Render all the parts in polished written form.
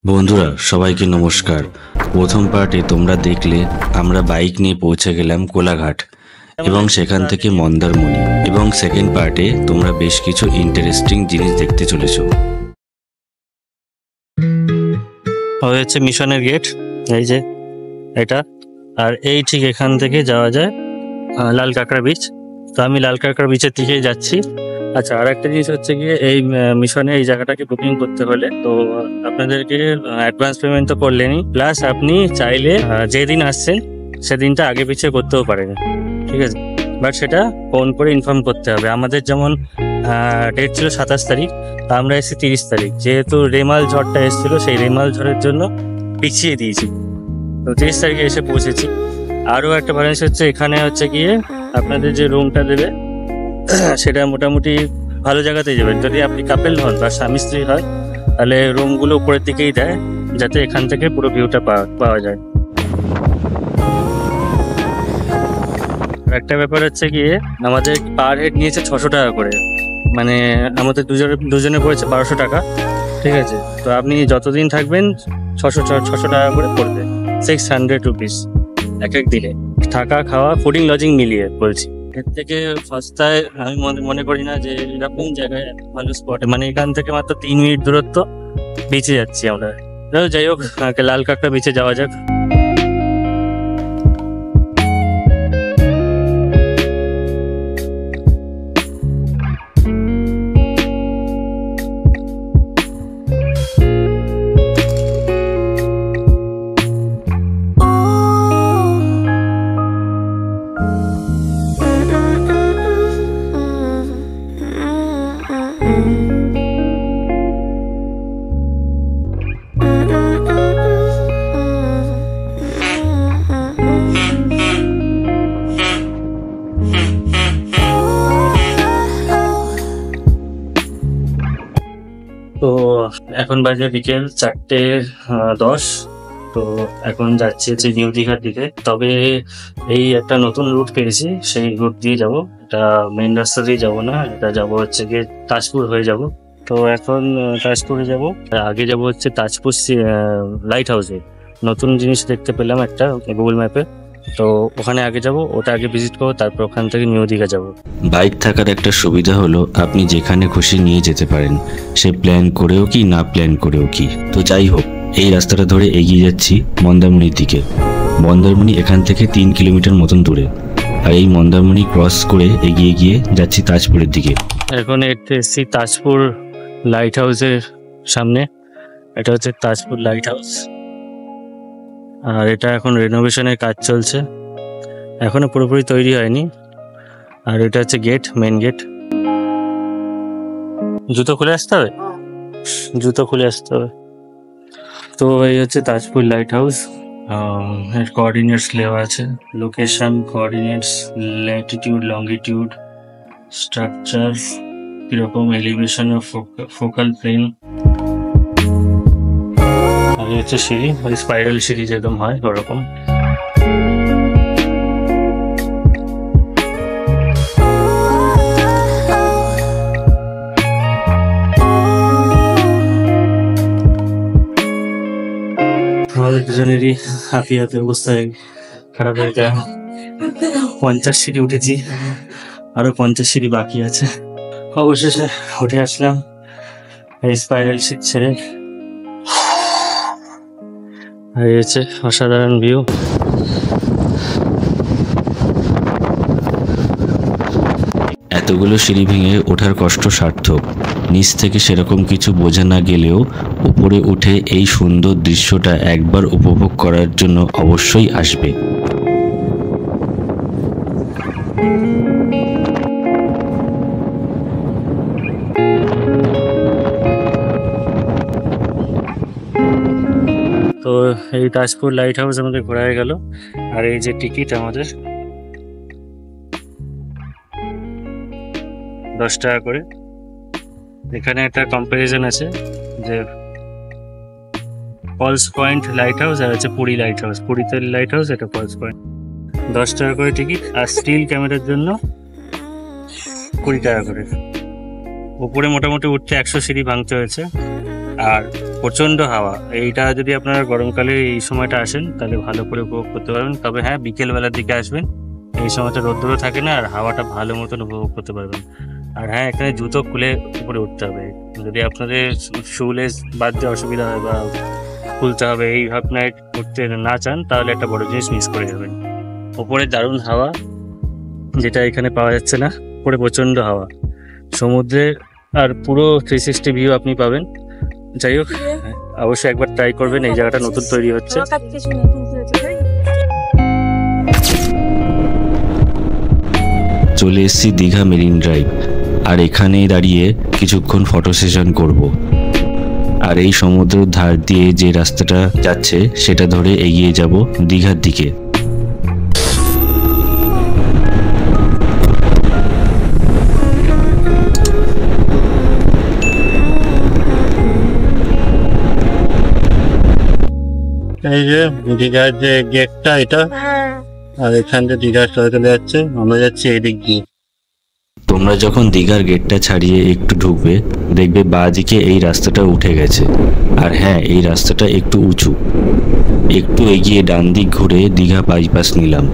বন্ধুরা সবাইকে নমস্কার। প্রথম পার্টে তোমরা দেখলে আমরা বাইক নিয়ে পৌঁছে গেলাম কোলাঘাট এবং সেখান থেকে মন্দারমণি, এবং সেকেন্ড পার্টে তোমরা বেশ কিছু ইন্টারেস্টিং জিনিস দেখতে চলেছো। হচ্ছে মিশনের গেট, এই যে এটা, আর এই ঠিক এখান থেকে যাওয়া যায় লাল কাঁকড়া বিচ। তো আমি লাল কাঁকড়া বিচের দিকেই যাচ্ছি। আচ্ছা, আর একটা জিনিস হচ্ছে গিয়ে এই মিশনে এই জায়গাটাকে বুকিং করতে হলে তো আপনাদেরকে অ্যাডভান্স পেমেন্ট তো করলেনই, প্লাস আপনি চাইলে যেদিন আসছেন সেদিনটা আগে পিছিয়ে করতেও পারেন, ঠিক আছে। বাট সেটা ফোন করে ইনফর্ম করতে হবে। আমাদের যেমন ডেট ছিল 27 তারিখ, তা আমরা এসেছি 30 তারিখ। যেহেতু রেমাল ঝড়টা এসেছিলো, সেই রেমাল ঝড়ের জন্য পিছিয়ে দিয়েছি, তো 30 তারিখে এসে পৌঁছেছি। আরও একটা ব্যালেন্স হচ্ছে, এখানে হচ্ছে গিয়ে আপনাদের যে রুমটা দেবে সেটা মোটামুটি ভালো জায়গাতেই যাবেন। যদি আপনি কাপেল হন বা স্বামী স্ত্রী হয়, তাহলে রুমগুলো উপরের দিকেই দেয়, যাতে এখান থেকে পুরো ভিউটা পাওয়া যায়। আর একটা ব্যাপার হচ্ছে গিয়ে, আমাদের পার হেড নিয়েছে 600 টাকা করে, মানে আমাদের দুজনে পড়েছে 1200 টাকা, ঠিক আছে। তো আপনি যতদিন থাকবেন 600 টাকা করে পড়বে, 600 রুপিস এক এক দিনে, থাকা খাওয়া ফুডিং লজিং মিলিয়ে বলছি। এর থেকে সস্তায় আমি মনে করি না যে এরকম জায়গায় ভালো স্পটে, মানে এখান থেকে মাত্র 3 মিনিট দূরত্ব বিচে যাচ্ছি আমরা। যাই হোক, লাল কাঁকড়া বিচে যাওয়া যাক। তো এখন বাজে বিকেল 4:10। তো এখন যাচ্ছি হচ্ছে নিউ দীঘার দিকে। তবে এই একটা নতুন রুট পেয়েছি, সেই রুট দিয়ে যাব। এটা মেন রাস্তা দিয়ে যাব না, এটা যাব হচ্ছে গিয়ে তাজপুর হয়ে যাব। তো এখন তাজপুরে যাব, আগে যাব হচ্ছে তাজপুর লাইট হাউসে। নতুন জিনিস দেখতে পেলাম একটা গুগল ম্যাপে, তো ওখানে আগে যাব, ওটা আগে ভিজিট করবো, তারপর ওখান থেকে নিউ দীঘা যাব। বাইক থাকার একটা সুবিধা হলো আপনি যেখানে খুশি নিয়ে যেতে পারেন, সে প্ল্যান করেও কি না প্ল্যান করেও কি। তো যাই হোক, এই রাস্তাটা ধরে এগিয়ে যাচ্ছি মন্দারমণির দিকে। মন্দারমণি এখান থেকে 3 কিলোমিটার মতন দূরে, আর এই মন্দারমণি ক্রস করে এগিয়ে গিয়ে যাচ্ছি তাজপুরের দিকে। এখন এসেছি তাজপুর লাইট হাউসের সামনে। এটা হচ্ছে তাজপুর লাইট হাউস, আর এটা এখন রেনোভেশনের কাজ চলছে, এখনো পুরোপুরি তৈরি হয়নি। আর এটা হচ্ছে গেট, মেন গেট। জুতো খুলে আসতে হবে, জুতো খুলে আসতে হবে। তো এই হচ্ছে তাজপুর লাইট হাউস। এর কোঅর্ডিনেটস দেওয়া আছে, location, coordinates, Latitude, longitude, structure কিরকম, এলিভেশন ও ফোকাল প্লেন। আর এই হচ্ছে সিঁড়ি, ওই স্পাইরাল সিঁড়ি যেরকম হয় ওরকম। আমাদের দুজনেরই হাফি হাতে অবস্থায় খারাপ হয়ে যায়। 50 সিঁড়ি উঠেছি, আরো 50 সিঁড়ি বাকি আছে। অবশেষে উঠে আসলাম এই স্পাইরাল সিট ছেড়ে। আর এই হচ্ছে অসাধারণ ভিউ। এতগুলো সিঁড়ি ভেঙে ওঠার কষ্ট সার্থক। নিচ থেকে সেরকম কিছু বোঝা না গেলেও উপরে উঠে এই সুন্দর দৃশ্যটা একবার উপভোগ করার জন্য অবশ্যই আসবে। তো এই তাজপুর লাইট হাউস আমাদের ঘোরা হয়ে গেল। আর এই যে টিকিট আমাদের 10 টাকা করে। এখানে একটা কম্পারিজন আছে যে ফলস পয়েন্ট লাইট হাউস আর হচ্ছে পুরী লাইট হাউস। পুরীতে লাইট হাউস, এটা ফলস পয়েন্ট। 10 টাকা করে টিকিট, আর স্টিল ক্যামেরার জন্য 20 টাকা করে। উপরে মোটামুটি উঠতে 100 সিঁড়ি ভাঙতে হয়েছে। আর প্রচণ্ড হাওয়া। এইটা যদি আপনারা গরমকালে এই সময়টা আসেন তাহলে ভালো করে উপভোগ করতে পারবেন। তবে হ্যাঁ, বিকেলবেলার দিকে আসবেন, এই সময়টা রোদ্দুরও থাকে না আর হাওয়াটা ভালো মতন উপভোগ করতে পারবেন। আর হ্যাঁ, এখানে জুতো খুলে উপরে উঠতে হবে। যদি আপনাদের শুলেস বাঁধতে অসুবিধা হয় বা খুলতে হবে এই ভাবনায় উঠতে না চান, তাহলে একটা বড় জিনিস মিস করে যাবেন। ওপরে দারুণ হাওয়া, যেটা এখানে পাওয়া যাচ্ছে না। উপরে প্রচণ্ড হাওয়া, সমুদ্রে আর পুরো 360 ভিউ আপনি পাবেন। যাই হোক, অবশ্যই একবার ট্রাই করবেন, এই জায়গাটা নতুন তৈরি হচ্ছে। চলে এসেছি দীঘা মেরিন ড্রাইভ, আর এখানেই দাঁড়িয়ে কিছুক্ষণ ফটো সেশন করব। আর এই সমুদ্রের ধার দিয়ে যে রাস্তাটা যাচ্ছে সেটা ধরে এগিয়ে যাব দীঘার দিকে। এই যে দীঘার যে গেটটা এটা, আর এখান থেকে দীঘার চলে যাচ্ছে, আমরা যাচ্ছি এদিক দিয়ে। তোমরা যখন দীঘার গেটটা ছাড়িয়ে একটু ঢুকবে, দেখবে বাঁদিকে এই রাস্তাটা উঠে গেছে। আর হ্যাঁ, এই রাস্তাটা একটু উঁচু। একটু এগিয়ে ডান দিক ঘুরে দীঘা বাইপাস নিলাম।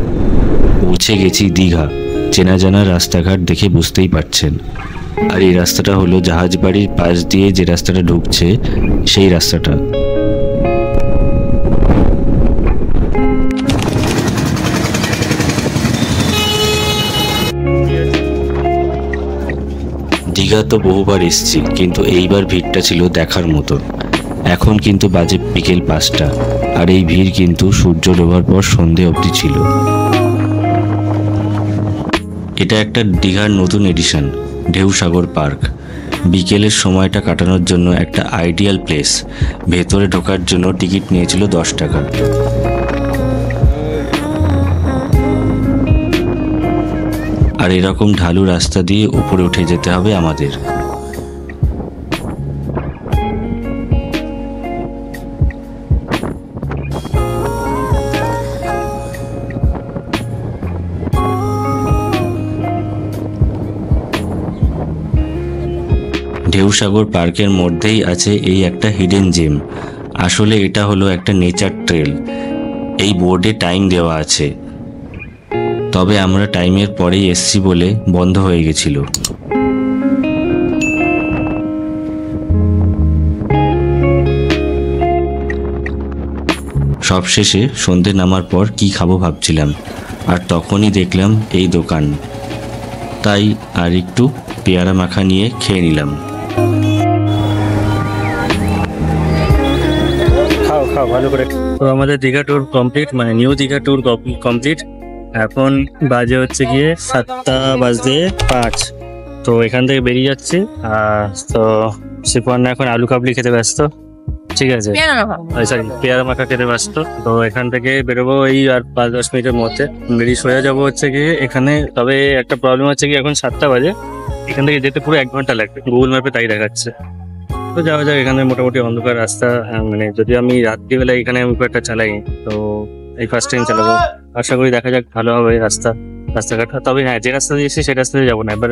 পৌঁছে গেছি দীঘা। চেনা জানা রাস্তাঘাট দেখে বুঝতেই পারছেন। আর এই রাস্তাটা হলো জাহাজ বাড়ির পাশ দিয়ে যে রাস্তাটা ঢুকছে সেই রাস্তাটা। দীঘা তো বহুবার এসেছি, কিন্তু এইবার ভিড়টা ছিল দেখার মতো। এখন কিন্তু বাজে বিকেল 5টা, আর এই ভিড় কিন্তু সূর্য ডোবার পর সন্ধে অবধি ছিল। এটা একটা দীঘার নতুন এডিশন, ঢেউসাগর পার্ক। বিকেলের সময়টা কাটানোর জন্য একটা আইডিয়াল প্লেস। ভেতরে ঢোকার জন্য টিকিট নিয়েছিল 10 টাকা। আর এরকম ঢালু রাস্তা দিয়ে উপরে উঠে যেতে হবে আমাদের। ঢেউসাগর পার্কের মধ্যেই আছে এই একটা হিডেন জেম। আসলে এটা হলো একটা নেচার ট্রেল। এই বোর্ডে টাইম দেওয়া আছে, তবে আমরা টাইমের পরেই এসছি বলে বন্ধ হয়ে গেছিল। সবশেষে সন্ধে নামার পর কি খাবো ভাবছিলাম, আর তখনই দেখলাম এই দোকান। তাই আর একটু পেয়ারা মাখা নিয়ে খেয়ে নিলাম। খাও খাও ভালো করে। তো আমাদের দীঘা ট্যুর কমপ্লিট, মানে নিউ দীঘা ট্যুর কমপ্লিট। এখন বাজে হচ্ছে গিয়ে 7:05। তো এখান থেকে বেরিয়ে যাচ্ছি। তো শিপর্ণা এখন আলু কাবলি খেতে ব্যস্ত, ঠিক আছে, সরি পেয়ারা মাখা খেতে ব্যস্ত। তো এখান থেকে বেরোবো এই আর 5-10 মিনিটের মধ্যে। বেরিয়ে সোজা যাবো হচ্ছে গিয়ে এখানে। তবে একটা প্রবলেম হচ্ছে কি, এখন 7টা বাজে, এখান থেকে যেতে পুরো 1 ঘন্টা লাগবে, গুগল ম্যাপে তাই দেখাচ্ছে। তো যাওয়া যাক, এখানে মোটামুটি অন্ধকার রাস্তা। মানে যদি আমি রাত্রিবেলা এখানে আমি একটা চালাই, তো এই ফার্স্ট টাইম চালাবো, আশা করি দেখা যাক ভালো হবে রাস্তাঘাটটা। তবে হ্যাঁ, যে রাস্তা দিয়েছি সেই রাস্তা দিয়ে যাবো না, এবার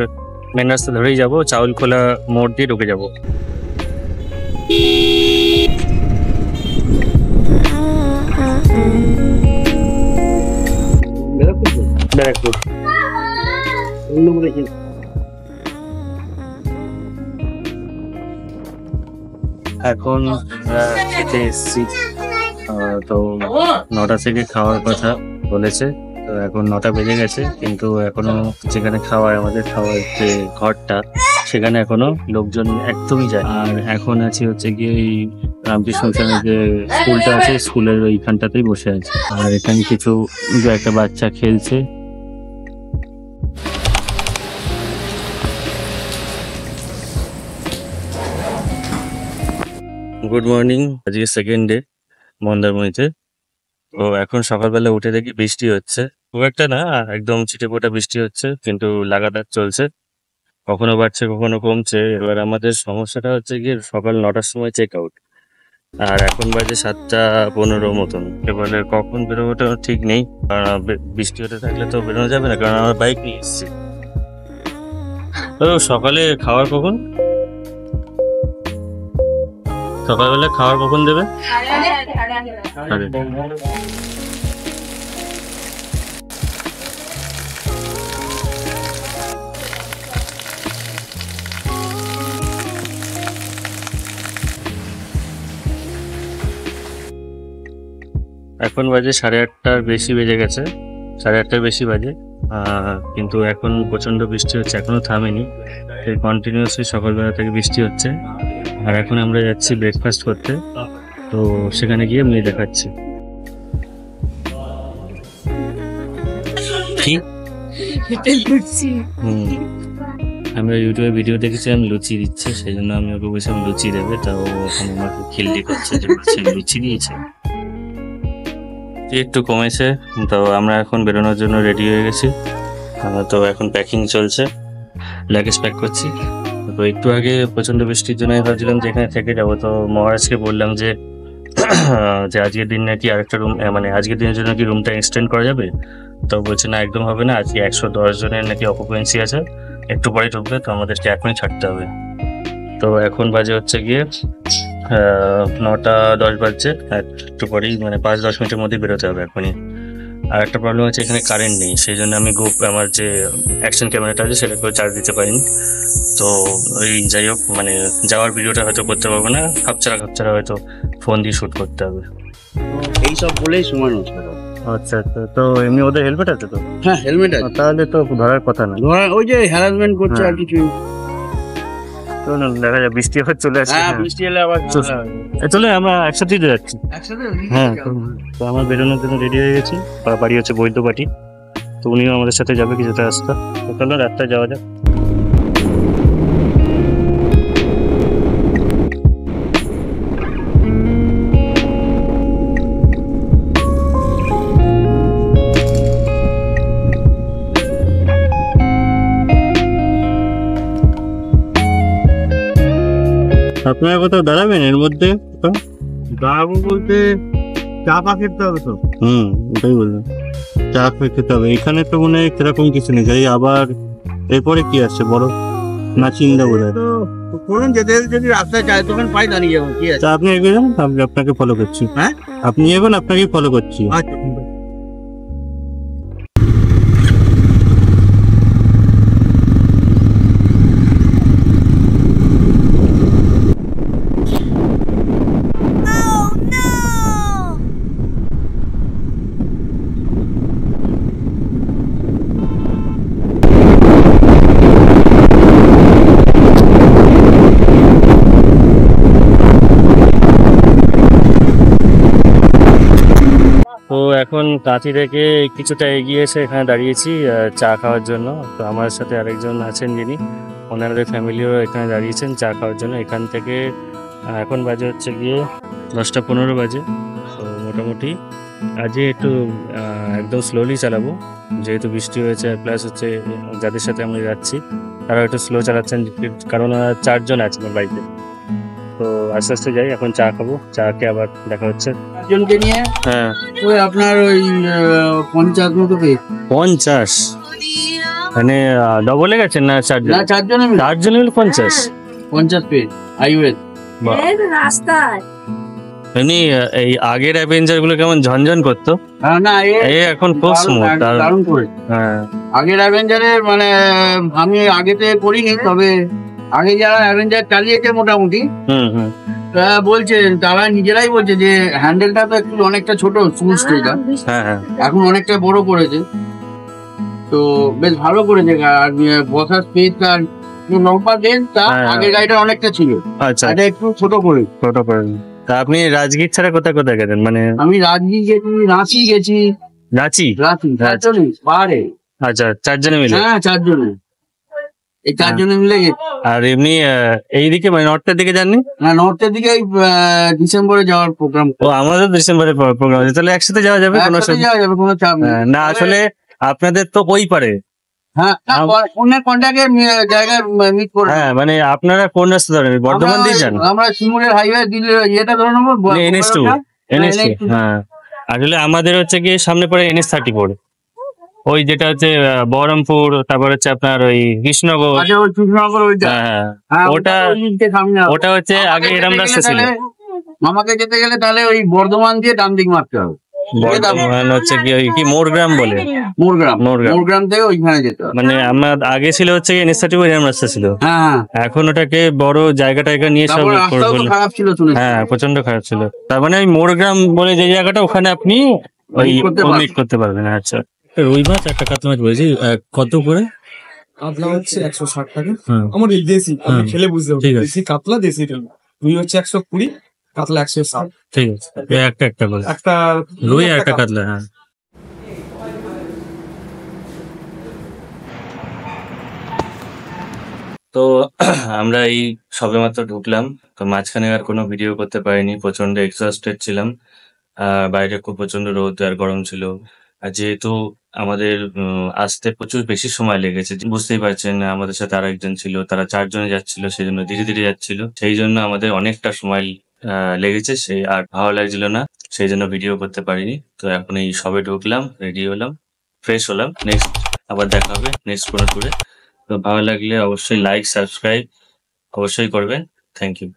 মেন রাস্তা ধরেই যাবো, চাউলখোলা মোড় দিয়ে ঢুকে যাবো। ব্যারাকপুর এখন খেতে এসছি। তো 9টা থেকে খাওয়ার কথা বলেছে, তো এখন 9টা বেজে গেছে, কিন্তু এখনো যেখানে খাওয়ায় আমাদের খাওয়ার যে ঘরটা, সেখানে এখনো লোকজন একদমই যায়। আর এখন আছি হচ্ছে গিয়ে এই রামকৃষ্ণ মিশনের যে স্কুলটা আছে, স্কুলের ওইখানটাতেই বসে আছে। আর এখানে কিছু একটা বাচ্চা খেলছে। গুড মর্নিং, আজকে সেকেন্ড ডে মন্দারমণিতে। তো এখন সকালবেলা উঠে দেখি বৃষ্টি হচ্ছে, খুব একটা না, একদম ছিটেফোঁটা বৃষ্টি হচ্ছে, কিন্তু লাগাতার চলছে, কখনো বাড়ছে কখনো কমছে। এবার আমাদের সমস্যাটা হচ্ছে গিয়ে সকাল 9টার সময় চেক আউট, আর এখন বাজে 7:15 মতন। এবারে কখন বেরোবোটা ঠিক নেই, কারণ বৃষ্টি হতে থাকলে তো বেরোনো যাবে না, কারণ আমরা বাইক নিয়ে এসেছি। তো সকালে খাওয়ার কখন? সকালবেলা খাওয়ার কখন দেবে? এখন বাজে 8:30 বেশি বেজে গেছে, 8:30 বেশি বাজে। কিন্তু এখন প্রচণ্ড বৃষ্টি হচ্ছে, এখনো থামেনি। কন্টিনিউয়াসলি সকালবেলা থেকে বৃষ্টি হচ্ছে। আর এখন আমরা যাচ্ছি ব্রেকফাস্ট করতে, তো সেখানে গিয়ে আমি দেখাচ্ছি। কি আমরা ইউটিউবে ভিডিও দেখেছিলাম লুচি দিচ্ছে, সেই জন্য আমি ওকে বলছিলাম লুচি দেবে, তাও ওখানে আমাকে খিল্লি করছে যে লুচি দিয়েছে। একটু কমেছে, তো আমরা এখন বেরোনোর জন্য রেডি হয়ে গেছি। তো এখন প্যাকিং চলছে, লাগেজ প্যাক করছি। তো একটু আগে প্রচণ্ড বৃষ্টির জন্য ভাবছিলাম যে এখানে থেকে যাবো, তো মহারাজকে বললাম যে আজকের দিন নাকি আরেকটা রুম, মানে আজকের দিনের জন্য কি রুমটা এক্সটেন্ড করা যাবে? তো বলছে না, একদম হবে না, আজকে 110 জনের নাকি অকুপেন্সি আছে, একটু পরে ঢুকবে, তো আমাদেরকে এখনই ছাড়তে হবে। তো এখন বাজে হচ্ছে গিয়ে 9:10 বাজছে, একটু পরেই মানে 5-10 মিনিটের মধ্যেই বেরোতে হবে এখনই। আর একটা প্রবলেম হচ্ছে এখানে কারেন্ট নেই, সেই জন্য আমি আমার যে অ্যাকশন ক্যামেরাটা আছে সেটা করে চার্জ দিতে পারিনি। তো ওই যাই হোক, মানে যাওয়ার ভিডিওটা হয়তো করতে পারবো না, খাপছাড়া হয়তো ফোন দিয়ে শ্যুট করতে হবে। এইসব বলেই সময় নষ্ট। আচ্ছা আচ্ছা, তো এমনি ওদের হেলমেট আছে তো? হ্যাঁ, হেলমেট আছে। তাহলে তো ধরার কথা না, ওই যে হ্যারাসমেন্ট করছে আর কিছু। দেখা যায় বৃষ্টি আবার চলে আসছে। হ্যাঁ, বৃষ্টি এলে আবার চলে আমরা একসাথেই যাচ্ছি। হ্যাঁ, তো আমার বেরোনোর জন্য রেডি হয়ে গেছি। বাড়ি হচ্ছে বৈদ্যবাটি, তো উনিও আমাদের সাথে যাবে কিছুটা রাস্তা। তো চলো রাস্তায় যাওয়া যাক। আপনারা কোথাও দাঁড়াবেন এর মধ্যে? দাঁড়াবো বলতে চা পা খেতে হবে তো। ওটাই বললাম, চা খেতে হবে। এখানে তো মনে হয় সেরকম কিছু নেই, যাই আবার এরপরে কি আসছে বড় না চিন্তা বোধ হয়। করুন, যেতে যদি রাস্তায় চায়ের দোকান পাই দাঁড়িয়ে যাবো, কি আছে। আপনি এগোবেন, আমি আপনাকে ফলো করছি। হ্যাঁ, আপনি এগোন, আপনাকেই ফলো করছি। আচ্ছা। তো এখন কাঁথি থেকে কিছুটা এগিয়ে এসে এখানে দাঁড়িয়েছি চা খাওয়ার জন্য। তো আমার সাথে আরেকজন আছেন যিনি, ওনাদের ফ্যামিলিও এখানে দাঁড়িয়েছেন চা খাওয়ার জন্য। এখান থেকে এখন বাজে হচ্ছে গিয়ে 10:15 বাজে। তো মোটামুটি আজকে একটু একদম স্লোলি চালাবো, যেহেতু বৃষ্টি হয়েছে, প্লাস হচ্ছে যাদের সাথে আমরা যাচ্ছি তারা একটু স্লো চালাচ্ছেন, কারণ 4 জন আছে আমার বাইকে। তো আস্তে আস্তে যাই, এখন চা খাবো, চা খেয়ে আবার দেখা হচ্ছে। একজনকে নিয়ে হ্যাঁ, ওই আপনার ওই 50 মতো পেয়ে। 50 মানে ডবলে গেছেন না? 4 জন? না, 4 জনে মিলে 4 জন মিলে 50 পেয়ে হাইওয়ে রাস্তায়। এমনি এই আগের অ্যাভেঞ্জার গুলো কেমন ঝনঝন করতো, না এই এখন খুব স্মুথ। দারুণ করে। হ্যাঁ, আগের অ্যাভেঞ্জারের মানে আমি আগেতে করিনি, তবে আগে যারা অ্যাভেঞ্জার চালিয়েছে মোটামুটি বলছে, তারা নিজেরাই বলছে যে হ্যান্ডেলটা তো একটু অনেকটা ছোট, স্মুথটা হ্যাঁ, এখন অনেকটা বড় করেছে, তো বেশ ভালো করেছে। আর বসার স্পেস আর লম্বা লেন্সটা আগের গাড়িটা অনেকটা ছিল, আচ্ছা, এটা একটু ছোট করে। তা আপনি রাজগীর ছাড়া কোথায় কোথায় গেছেন? মানে আমি রাজগীর গেছি, রাঁচি গেছি। রাঁচি? পাহাড়ে। আচ্ছা, 4 জনে মিলে? হ্যাঁ, 4 জনে, এই 4 জনে মিলে গেছি। আর এমনি এইদিকে মানে নর্থের দিকে যাননি? না, নর্থের দিকে ডিসেম্বরে যাওয়ার প্রোগ্রাম। ও, আমাদের ডিসেম্বরে প্রোগ্রাম আছে, তাহলে একসাথে যাওয়া যাবে, কোনো যাওয়া যাবে, কোনো চাপ নেই। না আসলে আপনাদের তো ওই পারে। হ্যাঁ, অন্য কন্ট্যাক্টের জায়গায় মিট করে। হ্যাঁ, মানে আপনারা কোন রাস্তা ধরেন? বর্ধমান দিয়ে যান? আমরা শিমুলের হাইওয়ে দিলে এটা ধরে নেবো, NS2। হ্যাঁ, আসলে আমাদের হচ্ছে কি সামনে পড়ে NS34, ওই যেটা হচ্ছে বহরমপুর, তারপর হচ্ছে আপনার ওই কৃষ্ণনগর। কৃষ্ণনগর, হ্যাঁ, ওটা হচ্ছে আগে এরম রাস্তা ছিল। মামাকে যেতে গেলে তাহলে ওই বর্ধমান দিয়ে ডান দিক মারতে হবে, বর্ধমান হচ্ছে কি ওই কি মোরগ্রাম বলে, মোরগ্রাম, মোরগ্রাম। মোরগ্রাম থেকে ওইখানে যেতে হবে। মানে আমার আগে ছিল হচ্ছে কি এনএস30 এরকম রাস্তা ছিল, হ্যাঁ, এখন ওটাকে বড় জায়গা টায়গা নিয়ে সব তারপর রাস্তাও তো করলো। খারাপ ছিল শুনেছি। হ্যাঁ প্রচন্ড খারাপ ছিল। তার মানে ওই মোরগ্রাম বলে যে জায়গাটা, ওখানে আপনি ওই Meet করতে পারবেন। মিট করতে পারবেন। আচ্ছা, রুই মাছ একটা কাতলা মাছ বলেছি কত করে? কাতলা হচ্ছে 160 টাকা। হুম। আমার এই দেশি, আপনি হুম। খেলে বুঝতে ঠিক পারবেন। আছে। দেশি কাতলা, দেশি রুই। রুই হচ্ছে 120, কাতলা 160। ঠিক আছে, এই একটা একটা করে একটা রুই আর একটা কাতলা। হ্যাঁ তো আমরা এই সবেমাত্র ঢুকলাম, তো মাঝখানে আর কোনো ভিডিও করতে পারিনি, প্রচন্ড এক্সস্টেড ছিলাম। বাইরে খুব প্রচন্ড রোদ আর গরম ছিল। আর যেহেতু আমাদের আসতে প্রচুর বেশি সময় লেগেছে, বুঝতেই পারছেন, আমাদের সাথে আরো একজন ছিল, তারা 4 জনে যাচ্ছিল, সেই জন্য ধীরে ধীরে যাচ্ছিল, সেই জন্য আমাদের অনেকটা সময় লেগেছে, সেই আর ভালো লাগছিল না, সেই জন্য ভিডিও করতে পারিনি। তো এখন এই সবে ঢুকলাম, রেডি হলাম, ফ্রেশ হলাম, নেক্সট আবার দেখা হবে নেক্সট কোনো ট্যুরে। তো ভালো লাগলে অবশ্যই লাইক সাবস্ক্রাইব অবশ্যই করবেন। Thank you.